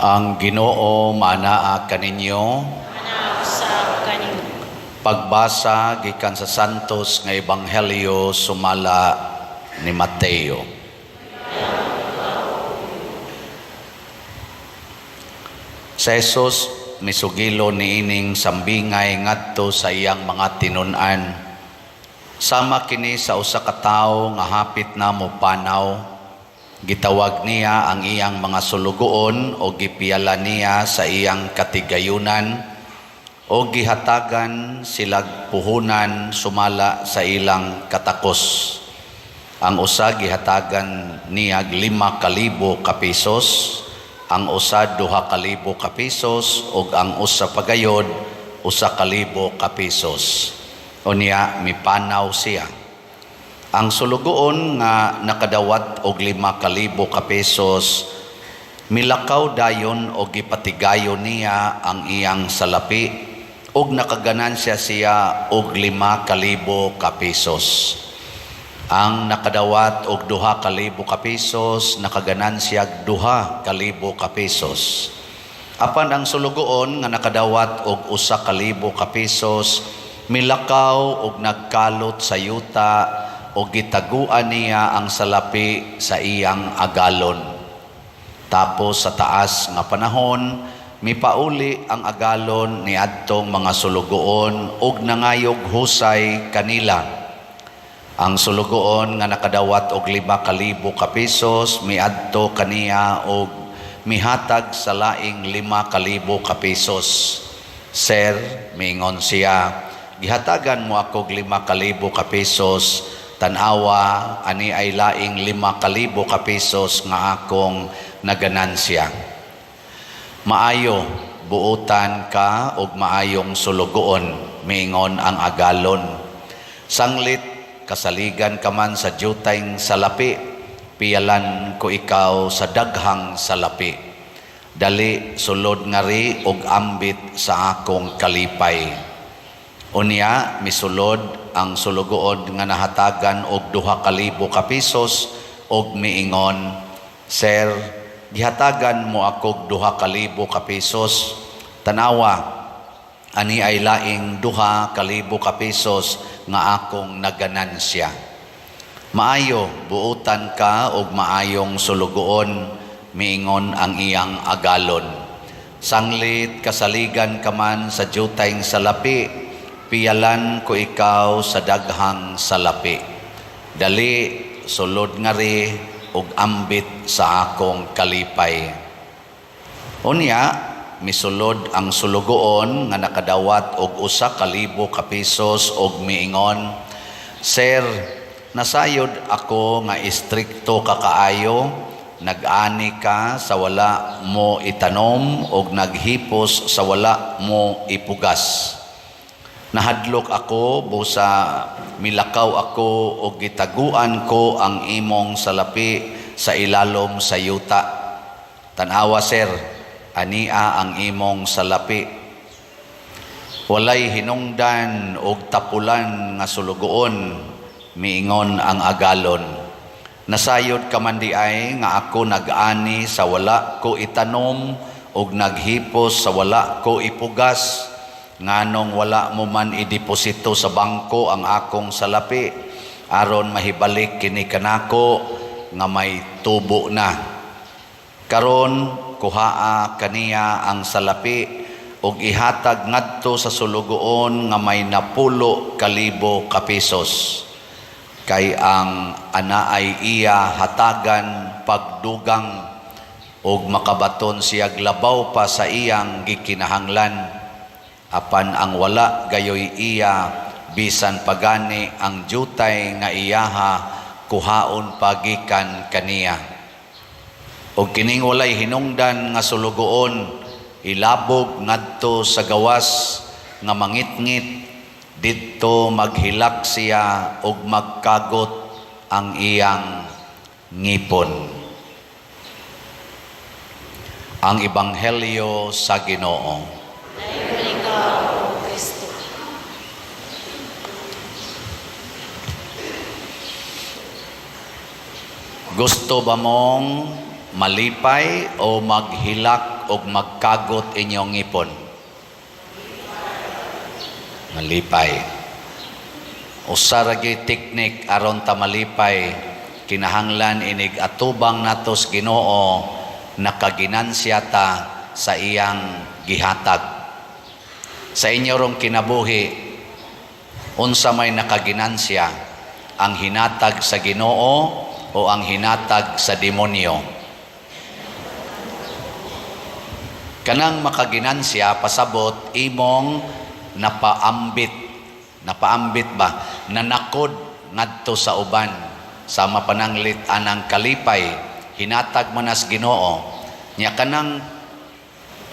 Ang Ginoo manaa kaninyo. Sa kaninyo. Pagbasa gikan sa Santos nga Ebanghelyo sumala ni Mateo. Sa Jesus misugilo niining sambingay ngadto sa iyang mga tinun-an. Sama kini sa usa ka tawo nga hapit na mopanaw. Gitawag niya ang iyang mga sulugoon o gipiyala niya sa iyang katigayunan o gihatagan silag puhunan sumala sa ilang katakos. Ang usa gihatagan niya 5,000 ka pesos, ang usa 2,000 ka pesos ug ang usa pagayod 1,000 ka pesos. Unya mipanaw siya. Ang sulugoon nga nakadawat og 5,000 ka pesos, milakaw dayon og gipatigayon niya ang iyang salapi og nakaganansya siya og 5,000 ka pesos. Ang nakadawat og 2,000 ka pesos, nakaganansya 2,000 ka pesos. Apan ang sulugoon nga nakadawat og 1,000 ka pesos, milakaw og nagkalot sa yuta o gitaguan niya ang salapi sa iyang agalon. Tapos sa taas nga panahon, mipauli ang agalon ni adtong mga sulugoon ug nangayog husay kanila. Ang sulugoon nga nakadawat og 5,000 ka pesos, miadto kaniya og mihatag sa laing 5,000 ka pesos. Sir, miingon siya, gihatagan mo ako 5,000 ka pesos, tanawa ani ay laing 5,000 ka pesos nga akong naganansya. Maayo buutan ka og maayong sulugoon, miingon ang agalon. Sanglit kasaligan ka man sa jutayng salapi, piyalan ko ikaw sa daghang salapi. Dali sulod ngari og ambit sa akong kalipay. Unya misulod ang sulugoon nga nahatagan og 2,000 ka pesos og miingon, Sir, gihatagan mo ako 2,000 ka pesos, tanawa ani ay laing 2,000 ka pesos nga akong naganansya. Maayo buutan ka og maayong sulugoon, miingon ang iyang agalon. Sanglit kasaligan ka man sa jutayng salapi, piyalan ko ikaw sa daghang salapi. Dali sulod ngari og ambit sa akong kalipay. Unya misulod ang sulugoon nga nakadawat og 1,000 ka pesos og miingon, Sir, nasayod ako nga istrikto ka kaayo, nag-ani ka sa wala mo itanom og naghipos sa wala mo ipugas. Nahadlok ako busa milakaw ako og gitaguan ko ang imong salapi sa ilalom sa yuta. Tanawa, Sir, ania ang imong salapi. Walay hinungdan og tapulan nga sulugoon, miingon ang agalon. Nasayod ka man di ay nga ako nag-ani sa wala ko itanom og naghipos sa wala ko ipugas. Nganong wala mo man ideposito sa bangko ang akong salapi aron mahibalik kini kanako nga may tubo na. Karon kuhaa kaniya ang salapi ug ihatag ngadto sa sulugoon nga may 10,000 ka pesos. Kay ang anaay iya hatagan pagdugang ug makabaton siya glabaw pa sa iyang gikinahanglan. Apan ang wala gayoy iya, bisan pagani ang jutay nga iyaha kuhaon pagikan kaniya. Og kining walay hinungdan nga sulugoon, ilabog ngadto sa gawas nga mangitngit, didto maghilak siya og magkagot ang iyang ngipon. Ang Ebanghelyo sa Ginoo. Gusto ba mong malipay o maghilak magbuhat o magkagot inyong ngipon? Malipay. Usa ra gyud teknik aron ta malipay, kinahanglan inig atubang natos Ginoo nakaginansya ta sa iyang gihatag. Sa inyo rong kinabuhi, unsa may nakaginansya, ang hinatag sa Ginoo o ang hinatag sa demonyo? Kanang makaginansya pasabot imong napaambit ba, nanakod ngadto sa uban, sa mapananglit anang kalipay, hinatag manas Ginoo. Nya kanang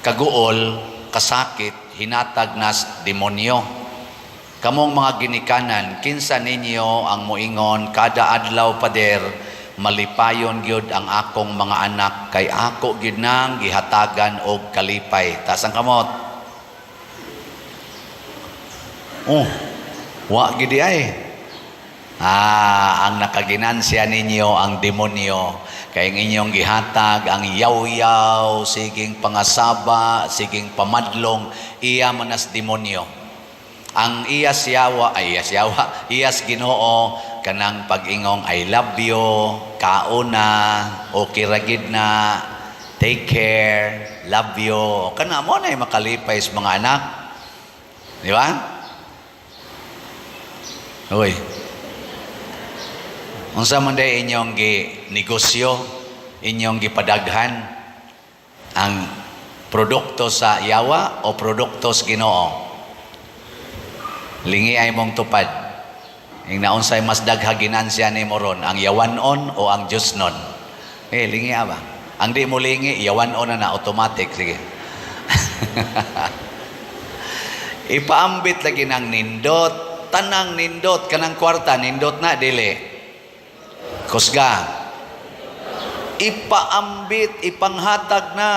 kaguol, kasakit, hinatag nas demonyo. Kamong mga ginikanan, kinsa ninyo ang muingon kada adlaw pader, malipayon gyud ang akong mga anak kay ako gyud nang gihatagan og kalipay. Tas ang kamot. Oh, wa gid ay. Ang nakaginansya ninyo ang demonyo kay ang inyong gihatag ang yaw-yaw, siging pangasaba, siging pamadlong, iya manas demonyo. Ang iyas Ginoo kanang pag-ingong I love you, kauna, okay ra gid na, take care, love you. Kana mo na makalipay sa mga anak. Di ba? Uy. Unsa man day inyong negosyo, inyong gipadaghan ang produkto sa yawa o produkto sa Ginoo? Lingi ay mong tupad. Ing naunsay mas dagha ginansya nimo ron, ang yawanon o ang Diosnon? Lingi ba? Ang di mo lingi, yawanon na automatic. Sige. Ipaambit lagi ng nindot, tanang nindot, kanang kwarta, nindot na, dili. Kusga. Ipaambit, ipanghatag na.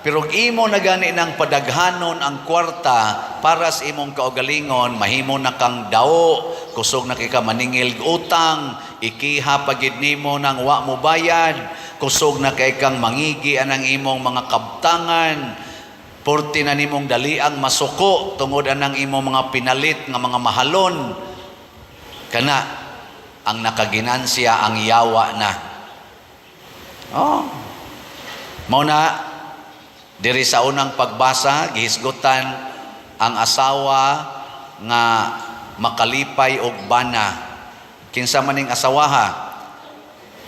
Pero imo na gani ng padaghanon ang kwarta para sa imong kaugalingon, mahimo na kang dao, kusog na kay ka maningil utang, ikiha pagid nimo nang wa mo bayad, kusog na kay kang mangigi anang imong mga kabtangan, porti na nimong daliang masuko tungod anang imong mga pinalit nga mga mahalon. Kana ang nakaginansya ang yawa na. Mao na diri sa unang pagbasa, gihisgutan ang asawa nga makalipay og bana. Kinsa maning asawaha?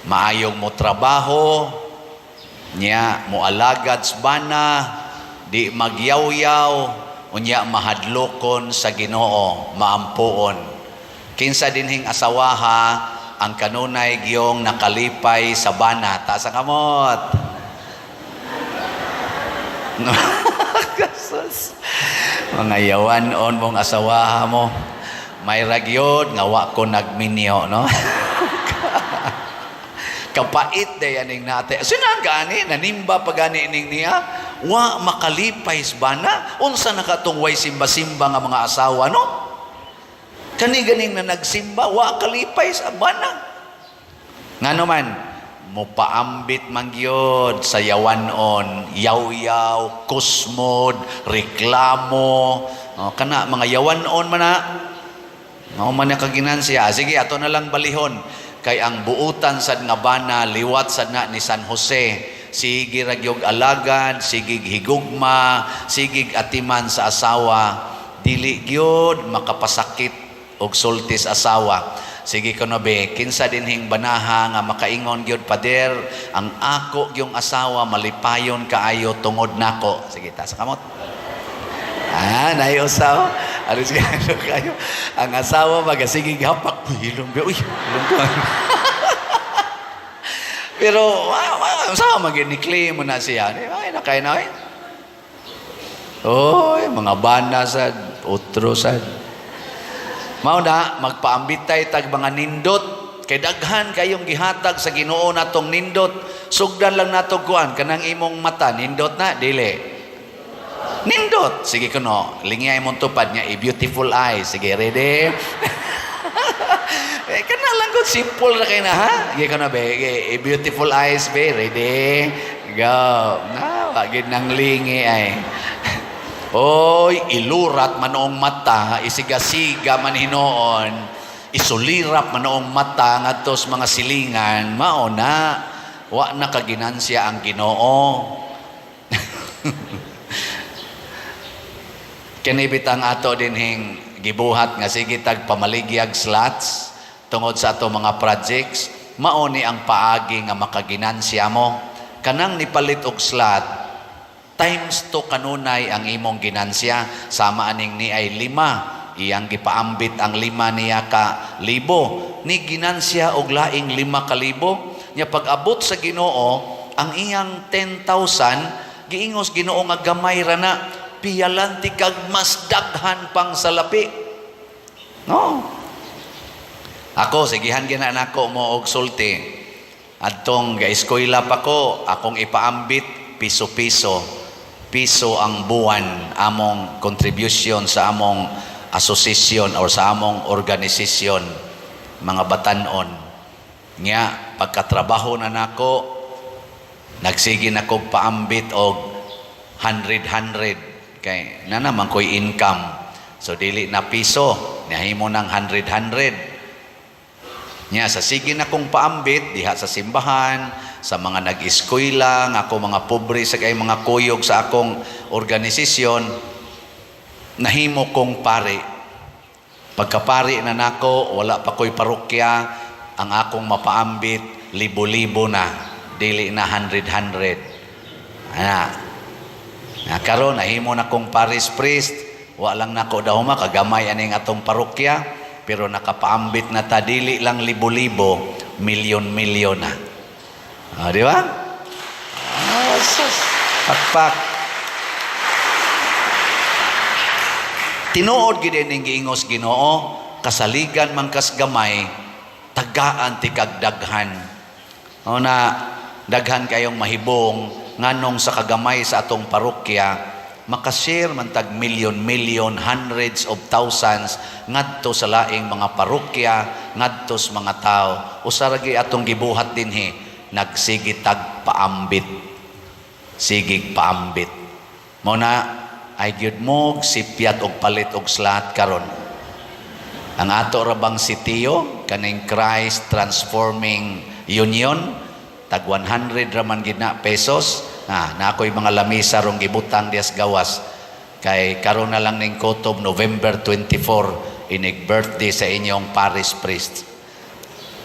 Maayong mo trabaho, niya mo alagad sa bana, di magyaw-yaw, unya mahadlokon sa Ginoo, maampuon. Kinsa dinhing asawaha ang kanunay giyong nakalipay sa bana? Taas ang kamot. Kasus. Mga yawanon mong asawaha mo, may ragyod nga wa ko nagminyo, no? Kapait de yaning nate. Sinan gani nanimba pa gani ning niya, wa makalipay sa bana. Unsa nakatungway simba-simba nga mga asawa, no? Kani ganing na nagsimba, wa kalipay sa bana. Ngano man, mupaambit mangyod sa yawanon, yaw-yaw, kusmod, reklamo, kana mga yawanon man na, man na kaginansya. Sige, ato na lang balihon, kay ang buutan sad nga bana, liwat sad na ni San Jose, sige ragyog alagad, sige higugma, sige atiman sa asawa, dili gyud makapasakit og sultis asawa. Sige ko na be, kinsa dinhing banaha nga makaingon gyud pader, ang ako gyung asawa malipayon kaayo tungod nako. Sige, ta sa kamot. Naiusaw. Alis kayo. Ang asawa magasigig hapak. Hilong be. Uy, hilong ko. Pero, asawa maginikli mo na siya. Ay, nakay na eh. Oy, mga bana sad, utro sad. Mao na magpaambitay tag mga nindot kay daghan kayong gihatag sa Ginoo natong nindot. Sugdan lang nato kuan kanang imong mata nindot na dili. Nindot. Sige kuno, lingay imong tupad niya beautiful eyes. Sige, ready? Kana lang gud simple ra kay na ha. Sige kuno be, beautiful eyes be, ready? Go. Now. kagid ng lingi ay. Oy, ilurat manoong mata, isigasiga man hinoon, isulirap manoong mata ngadto sa mga silingan, mao na wa na kaginansya ang Ginoo. Kinibitang ato dinhing gibuhat nga sige tag pamaligyag slots tungod sa ato mga projects, mao ni ang paagi nga makaginansya mo. Kanang nipalit og slot, times 2 kanunay ang imong ginansya. Sama aning ni ay 5, iyang gipaambit ang 5 niya ka libo, ni ginansya og laing 5 ka libo. Nya pag-abot sa Ginoo ang iyang 10,000, giingos Ginoo nga gamay ra na, piyalanti kag mas daghan pang salapi. No. Ako sigihan gina nako mo og sulti. Adtong ga-eskwela pa ko, akong ipaambit piso-piso. Piso ang buwan among contribution sa among asosasyon or sa among organisasyon, mga batanon. Nya pagkatrabaho na nako, nagsige na kog paambit og 100 kay na naman ko'y income. So dili na piso, nahimo ng 100. Nya sa sige na kong paambit diha sa simbahan, sa mga nag-eskwela, nga ako mga pobre sa kay mga kuyog sa akong organisasyon, nahimo kong pari. Pagkapari na nako, wala pa ko'y parokya, ang akong mapaambit libo-libo na, dili na 100. Karon nahimo na kong parish priest, wa lang nako daw makagamay aning atong parokya, pero nakapaambit na ta dili lang libo-libo, milyon-milyon na. Di ba? Pakpak. Tinuod gid ning giingos Ginoo, kasaligan man kas gamay, tagaan ti kag daghan. O na daghan kayong mahibong nganong sa kagamay sa atong parokya, makashare man tag milyon-milyon, hundreds of thousands ngadto sa laing mga parokya, ngadto sa mga tao. Usaragi atong gibuhat dinhi, nagsigi tag paambit. Sigig paambit. Muna ay gyud mo sipyat og palit og slot karon. Ang ato ra bang sitiyo kaning Christ Transforming Union, tag 100 ra man gid na pesos. Na ako'y mga lamisa rong gibutang dias gawas. Kay karon na lang ning kutob November 24, inig birthday sa inyong parish priest.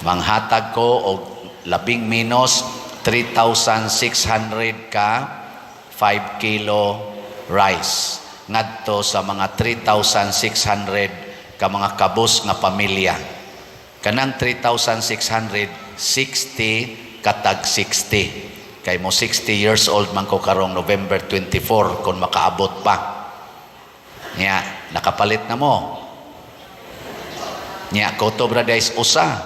Manghatag ko og labing minos 3,600 ka 5 kilo rice ngadto sa mga 3,600 ka mga kabus nga pamilya. Kanang 3,600, 60 katag 60. Kay mo 60 years old man ko karong November 24 kung makaabot pa. Nya, nakapalit na mo. Nya, kutob ra days usa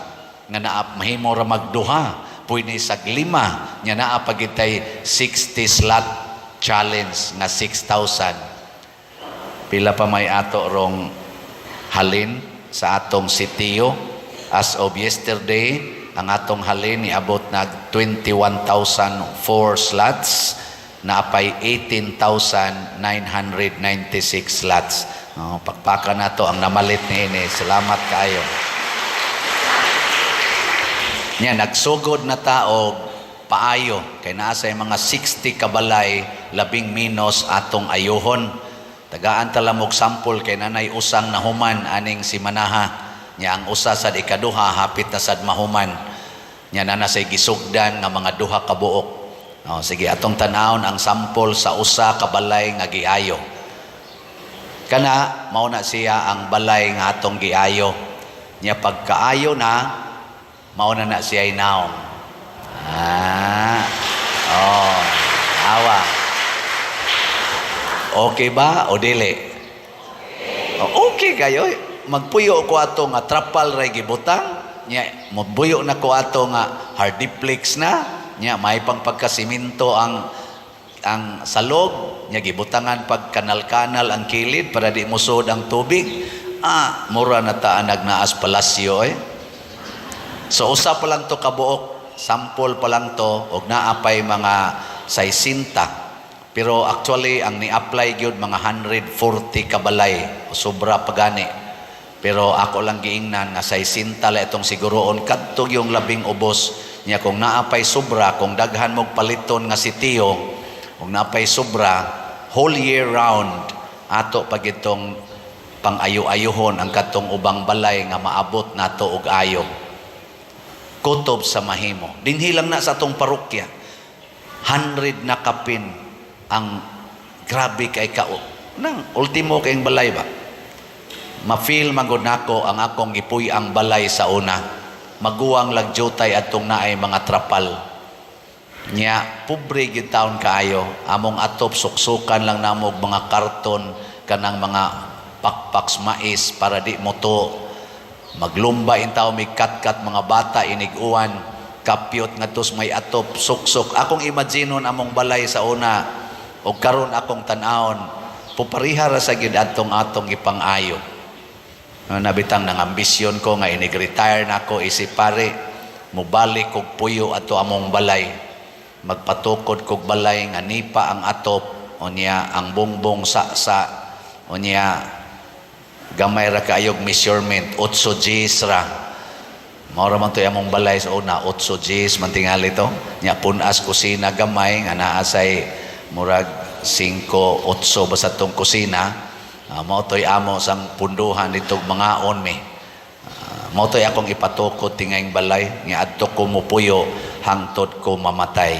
nga naap mahimo ra magduha, pwede sag 5, nya naa pagitay 60 slot challenge nga 6,000. Pila pa may ato rong halin sa atong sitiyo. As of yesterday, ang atong halin niabot nag 21,004 slots, naapay 18,996 slots. Pakpakan na to ang namalit ni ini. Salamat kayo. Nya nagsugod na taog paayo kay nasa mga 60 kabalay, labing minos atong ayuhon. Tagaan talamog sampol kay nanay usang nahuman aning si Manaha. Nya ang usa sa ikaduha hapit na sad mahuman. Nya na say gisugdan nga mga duha ka buok. Sige atong tanawon ang sampol sa usa ka balay nga giayo. Kana mao na siya ang balay nga atong giayo. Nya pagkaayo na mao na siya inaon. Awa. Okay ba o dili? Okay kayo. Magpuyo ko ato nga trapal ray gibutang. Nya magbuyo na ko ato nga hardiplex na. Nya may pang pagkasiminto ang salog. Nya gibutangan pag kanal-kanal ang kilid para di musod ang tubig. Mura na ta nagnaas palasyo So usa pa lang to kabuok, sample pa lang to og naapay mga 60 Pero actually ang ni-apply gyud mga 140 ka balay, sobra pagani. Pero ako lang giingnan nga sa isinta la itong siguroon kadto yung labing ubos niya kung naapay sobra, kung daghan mog paliton nga sitiyo, kung naapay sobra whole year round ato pag itong pang-ayo-ayohon ang katong ubang balay nga maabot nato og ayo. Kutob sa mahimo. Dinhi lang na sa atong parokya. 100 na kapin ang grabe kay kao. Nang ultimo kayong balay ba? Ma-feel magod nako ang akong gipuy ang balay sa una. Maguwang lagjutay atong naay mga trapal. Nya pobre gyud taon kaayo. Among atop suksukan lang namo og mga karton kanang mga pakpaks mais para di mo to maglumba intaw may kat-kat mga bata iniguan kapyot ngadtos may atop suksok. Akong imaginon among balay sa una o karon akong tan-awon pupariha ra sa gyud atong ipang-ayo. Nabitang nang ambisyon ko nga inig-retire na ako isip pare mubalik kog puyo ato among balay magpatukod kog balay nga nipa ang atop unya ang bongbong sa unya gamay ra kaayog measurement 8 Gs ra mao ra man to among balay sa una 8 Gs man tingali to nya punas kusina gamay nga naa say murag 5-8 basta tong kusina mao toy amo sang punduhan nitong mga onme mao toy akong ipatukod tingayng balay nga adto ko mupuyo hangtod ko mamatay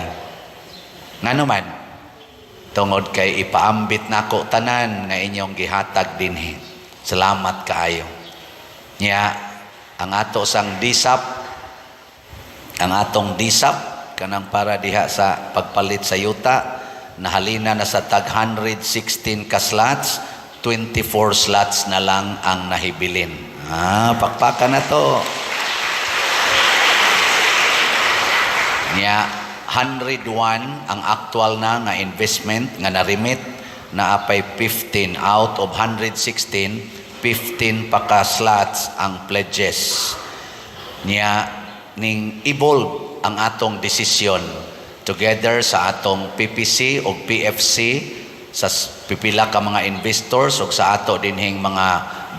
ngano man tungod kay ipaambit nako tanan nga inyong gihatag dinhi. Salamat kaayo. Nya ang ato sang disap ang atong disap kanang para diha sa pagpalit sa yuta nahalina na sa tag 116 ka slots, 24 slots na lang ang nahibilin. Pakpakan na to. Nya 101 ang actual na nga investment nga na-remit na apay 15 out of 116, 15 pa ka slots ang pledges. Nya ning evolve ang atong desisyon together sa atong PPC o PFC sa pipila ka mga investors o sa ato dinhing mga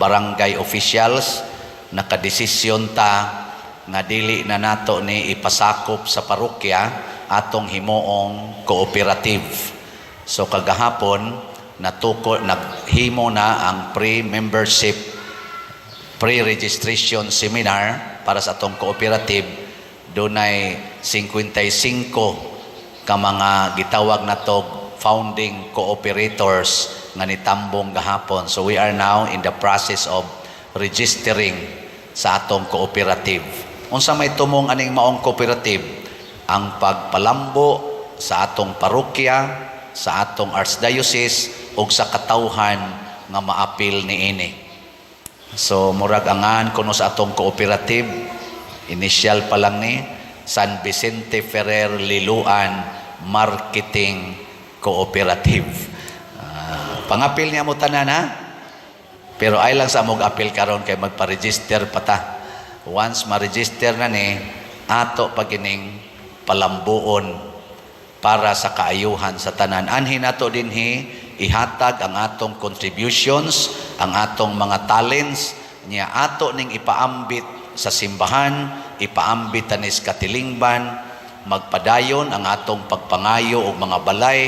barangay officials nakadesisyon ta nga dili na nato ni ipasakop sa parokya atong himuong cooperative. So kagahapon naghimo na ang pre-registration seminar para sa atong cooperative. Dunay 55 ka mga gitawag nato founding cooperators nga nitambong gahapon. So we are now in the process of registering sa atong cooperative. Unsa may tumong aning maong cooperative? Ang pagpalambo sa atong parokya, sa atong archdiocese ug sa katawhan nga maapil niini. So murag angan kuno sa atong cooperative, initial pa lang ni San Vicente Ferrer Liluan Marketing Cooperative. Pangapil niya mo tanan ha. Pero ay lang sa mong apil karon kay magpa-register pa ta. Once ma-register na ni ato pagining palambuon para sa kaayuhan sa tanan. Anhin nato dinhi ihatag ang atong contributions, ang atong mga talents niya ato ning ipaambit sa simbahan, ipaambit tanis katilingban, magpadayon ang atong pagpangayo og mga balay,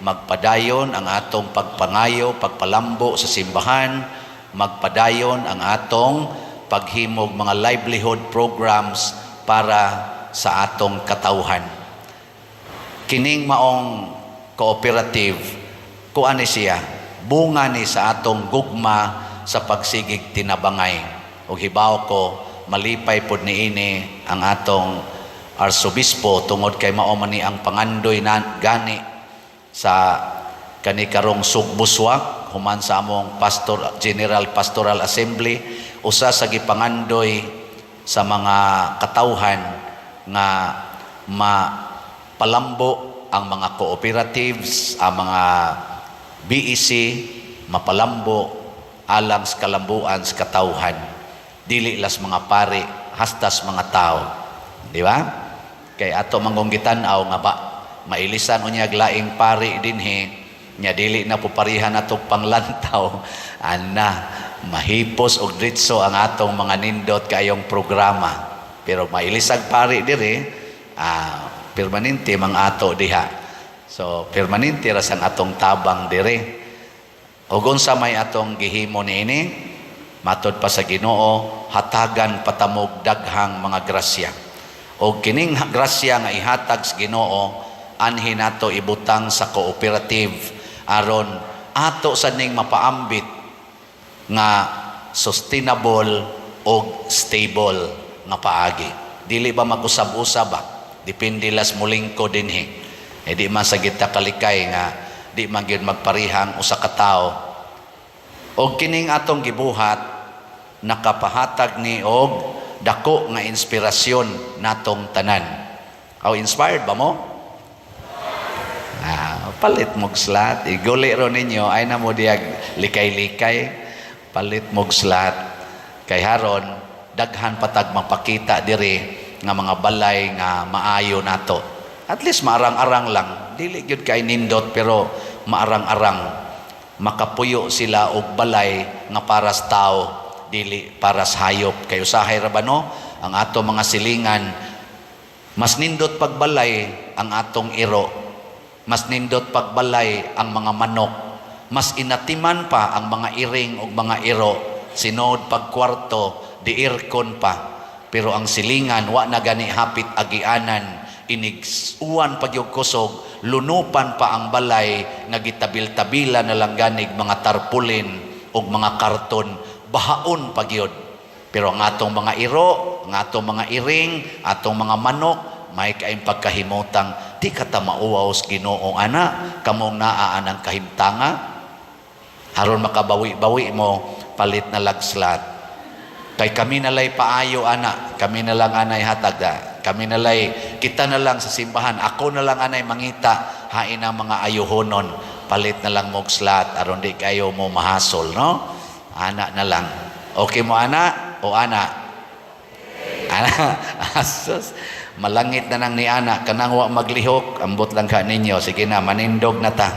magpadayon ang atong pagpangayo, pagpalambo sa simbahan, magpadayon ang atong paghimog mga livelihood programs para sa atong katawhan. Kining maong cooperative, kuani siya, bunga ni sa atong gugma sa pagsigig tinabangay. O hibaw ko, malipay pod niini ang atong arsobispo tungod kay mao man ni ang pangandoy na gani sa kanikarong sugbuswak human sa among General Pastoral Assembly, usa sa gipangandoy sa mga katawhan nga mapalambo ang mga cooperatives, ang mga BEC, mapalambo alang sa kalambuan sa katawhan. Dili las mga pari, hastas mga tao. Di ba? Kay ato manggong gitanaw nga ba, mailisan unya laing pari dinhi, nya dili na puparihan atong panglantaw, ana mahipos og ditso ang atong mga nindot kayong programa. Pero mailisag pari diri, permanente mang ato diha. So permanente ra sang atong tabang diri. Ug unsa may atong gihimo niini, matud pa sa Ginoo, hatagan patamog daghang mga grasya. O kining grasya nga ihatag sa Ginoo, anhin nato ibutang sa cooperative aron ato sa ning mapaambit nga sustainable o stable nga paagi. Dili ba magusab-usab ba? Depende las mulingko dinhi. Di man sa kita kalikay nga di man gyud magparihang usa ka tawo. Og kining atong gibuhat nakapahatag ni og dako nga inspirasyon natong tanan. Aw inspired ba mo? Palit mog slat. Iguli ro ninyo ay na mo diag likay-likay. Palit mog slat. Kay haron daghan patag mapakita diri nga mga balay nga maayo nato. At least maarang-arang lang. Dili gyud kay nindot pero maarang-arang. Makapuyo sila og balay nga para sa tao, dili para sa hayop. Kay usahay ra ba no? Ang ato mga silingan, mas nindot pagbalay ang atong iro. Mas nindot pagbalay ang mga manok. Mas inatiman pa ang mga iring o mga iro. Sinod pagkwarto, diirkon pa. Pero ang silingan, wa na gani hapit agianan. Iniguan pa yung kusog, lunupan pa ang balay, nagitabil-tabila na lang ganig mga tarpulin o mga karton, bahaon pa gyud. Pero ang atong mga iro, ang atong mga iring, atong mga manok, may kaayong pagkahimutang, di ka ta mauwaw sa Ginoo ana, kamong naaan ang kahimtanga, haron makabawi-bawi mo, palit na lagslat. Kay kami nalay paayo ana, kami na lang anay hatag kami nalay, kita na lang sa simbahan, ako na lang anay mangita, hain ang mga ayuhonon, palit na lang mogslat, aron di kayo mo mahasol, no? Ana na lang. Okay mo ana? O ana? Ana? Asus. Malangit na nang ni ana, kanang wa maglihok, ambot lang ka ninyo, sige na, manindog na ta.